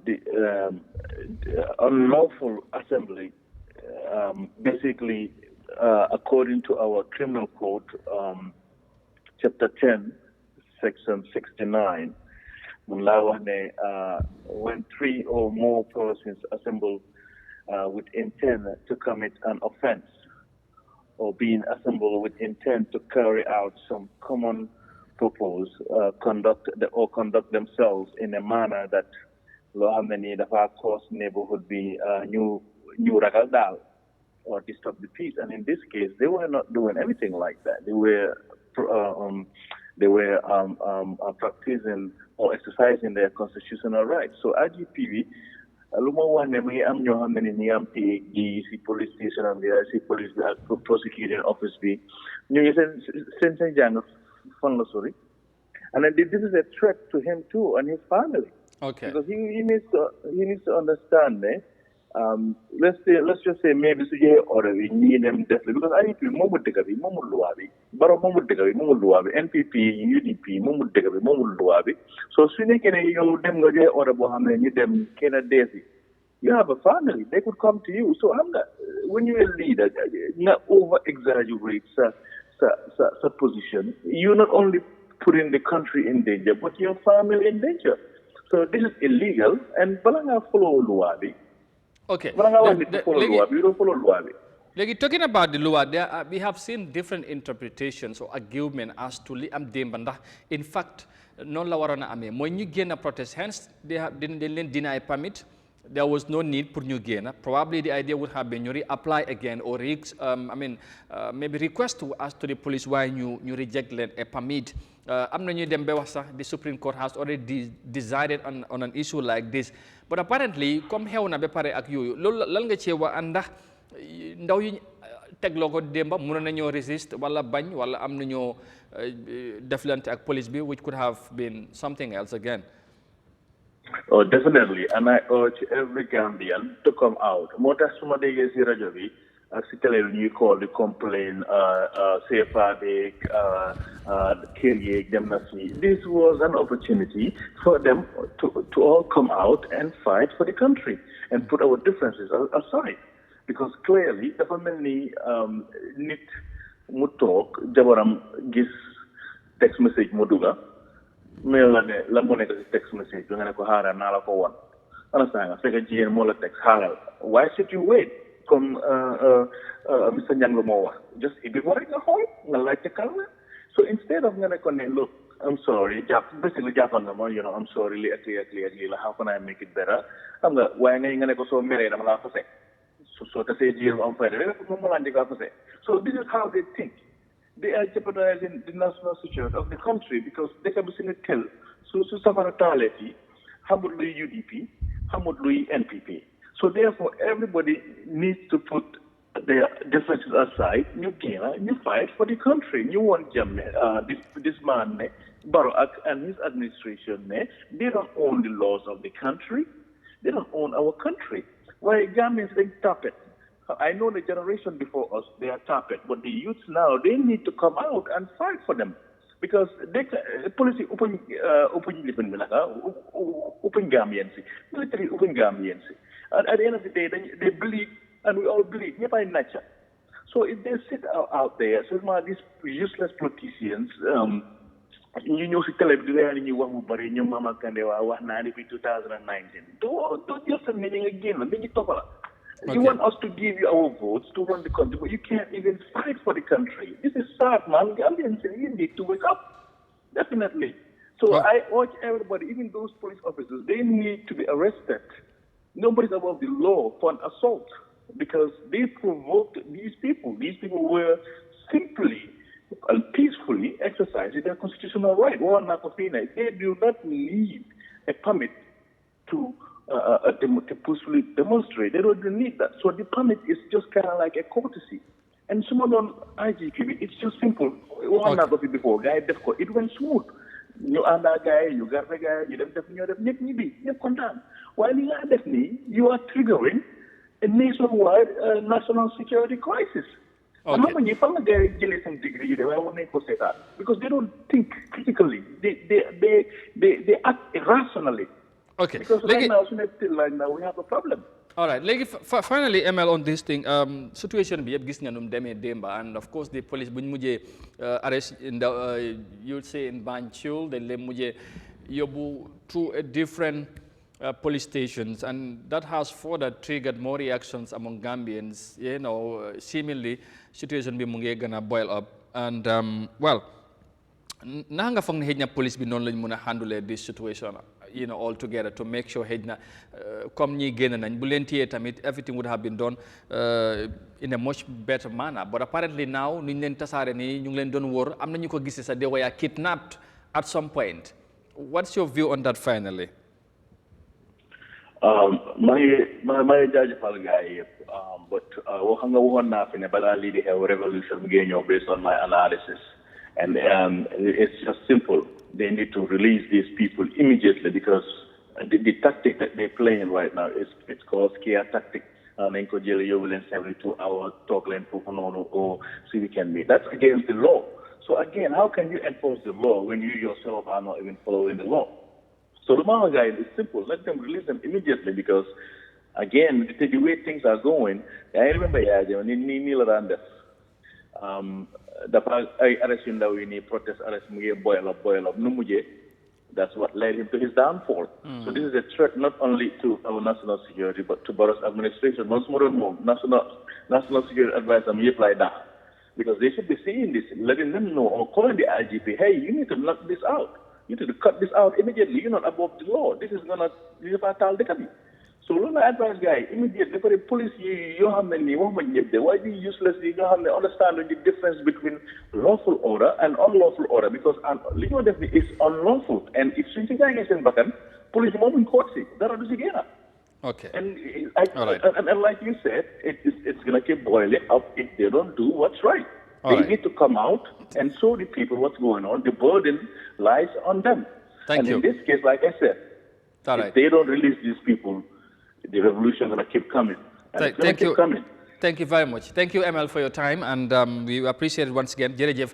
the unlawful assembly, basically, according to our criminal code, chapter 10, section 69, when 3 or more persons assemble with intent to commit an offense, or being assembled with intent to carry out some common purpose, conduct themselves in a manner that cause neighborhood be new ragal or disturb the peace. And in this case, they were not doing anything like that. They were practicing or exercising their constitutional rights. So IGPV, police station and the police prosecuting office be, and then this is a threat to him too and his family. Okay. Because he needs to understand that. Let's just say maybe Suje or we need them definitely because I think Momudekabi, Momuluabi, Baro Momudekabi, Momuluabi, NPP, UDP, Momudekabi, Momuluabi. So Swine can you them go there or Bohame, you them Kena Daisy. You have a family, they could come to you. So I'm not, when you're a leader, not over exaggerate such position. You're not only putting the country in danger, but your family in danger. So this is illegal, and Balanga follow Luabi. Okay. We don't follow Luabi. Like talking about the law, we have seen different interpretations or argument as to in fact, non lawarana ame. When you gain a protest, hence they didn't deny permit. There was no need for new gain. Probably the idea would have been you reapply again or maybe request to ask to the police why you reject a permit. The Supreme Court has already decided on an issue like this. But apparently, come here on a bepare ak you, langa chewa anda ndaw yi teg logo demba mëna nañu resist wala bañ wala am nañu deflante ak police bi which could have been something else again. Oh, definitely. And I urge every Gambian to come out. Mota suma dege si radio bi ak si télé ñu call the complaint CFA this was an opportunity for them to all come out and fight for the country and put our differences aside. Because clearly, definitely, nit mu tok jabaram gis text message Moduga, mail la mo nek text message nga ne ko xaaral naa la ko won. Understand nga fekk jigéen moo la text xaaral. Why should you wait? Comme Mr. Nyango mo wax. Just before nga xool nga laajte kalma. So instead of nga ne ko ne look, I'm sorry, basically jàppal nga ma, I'm sorry, li ak li la, how can I make it better? Xam nga waaye nga ne ko soo meree dama laa fase. So this is how they think. They are jeopardizing the national security of the country because they can be seen tell. So Safaratali, Hamudlu UDP, Hamudlu NPP. So therefore, everybody needs to put their differences aside. You fight for the country. You want Jammeh, this man, Barak and his administration. They don't own the laws of the country. They don't own our country. Why Gambians they tap it? I know the generation before us, they are tap it, but the youths now, they need to come out and fight for them. Because they policy open Gambians, military open Gambians. And at the end of the day, they bleed, and we all bleed, by nature. So if they sit out there, so these useless politicians, you know, you Mama Kandewa, 2019. Don't just a meaning again. You want us to give you our votes to run the country, but you can't even fight for the country. This is sad, man. Gambians, you need to wake up. Definitely. So I urge everybody, even those police officers, they need to be arrested. Nobody's above the law for an assault because they provoked these people. These people were simply and peacefully exercising their constitutional right. They do not need a permit to peacefully demonstrate. They don't need that. So the permit is just kind of like a courtesy. And someone on IGPV, it's just simple. Before, it went smooth. You are that guy, you got the guy, you condemn. While you are triggering a nationwide national security crisis. And how many people get some degree? They want to say that because they don't think critically. They act irrationally. Okay. Because right now we have a problem. All right. Finally, ML on this thing, situation be gis nga num demé demba, and of course the police buñ mujjé arrest in the you'd say in Banjul, they mujjé yobu through a different police stations, and that has further triggered more reactions among Gambians. You know, seemingly situation be mu ngi gonna boil up, and well, naka nga foog ne police bi non lañ mëna handle this situation, you know, all together to make sure comme ñi génn nañ bu leen téyee tamit everything would have been done in a much better manner, but apparently now ñu leen tasaare ni ñu ngi leen doon wóor am na ñu ko gisee sax they were kidnapped at some point. What's your view on that finally? My jaajëfal gars but xam nga waxoon naa fi ne balaa lii di xew revolution bi ñëw based on my analysis, and it's just simple. They need to release these people immediately because the tactic that they're playing right now it's called scare tactic. You will 72 hours talk or civic can be. That's against the law. So again, how can you enforce the law when you yourself are not even following the law? So the Mama guys is simple. Let them release them immediately because again, the way things are going, I remember I arrest him that we need protest arrest boil up numuje. That's what led him to his downfall. So this is a threat not only to our national security but to Barrow's administration. Once more and more, national security advisor may apply that. Because they should be seeing this, letting them know or calling the IGP, hey, you need to knock this out. You need to cut this out immediately. You're not above the law. This is fatal. So Luna advise guy immediately for the police you have many women why do you uselessly you have to understand the difference between lawful order and unlawful order because legal definition is unlawful and if something is in bakan police moment court that is again. Okay. And and like you said, it's gonna keep boiling up if they don't do what's right. They need to come out and show the people what's going on. The burden lies on them. Thank you. In this case, like I said, if they don't release these people, the revolution is going to keep coming. Thank you. Thank you very much. Thank you, ML, for your time, and we appreciate it once again. Jerejef.